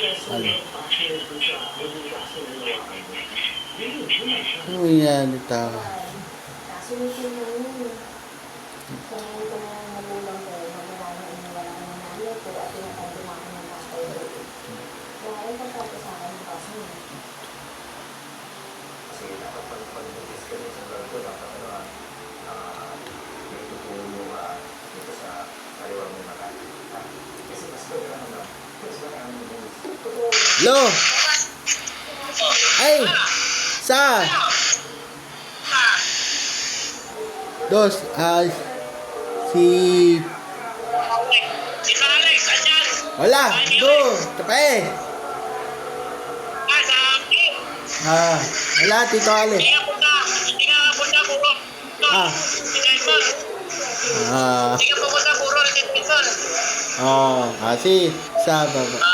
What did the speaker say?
Ano? Ano yan ito? Sulusin mo yun. Kung ito mo magulang ko, magawa na iniwala ng nanay ko at pinatagin ako ng tatay ko. Kaya ay pagkata sa akin ng kaso mo. Kasi dapat pag-notice ka rin sa gawin ko, dapat may tutulong mo dito sa kaliwang mo na kasi mas ko na naman. Mas ko na naman. Hello? Ay! Sa? Dos, si... Si Alex, andyan! Wala! Ito! Tape! Sa akin! Wala, Tito Ale. Hindi ka punta puro. Si Jason. Hindi ka pupunta puro si Jason. Si... Sa baba.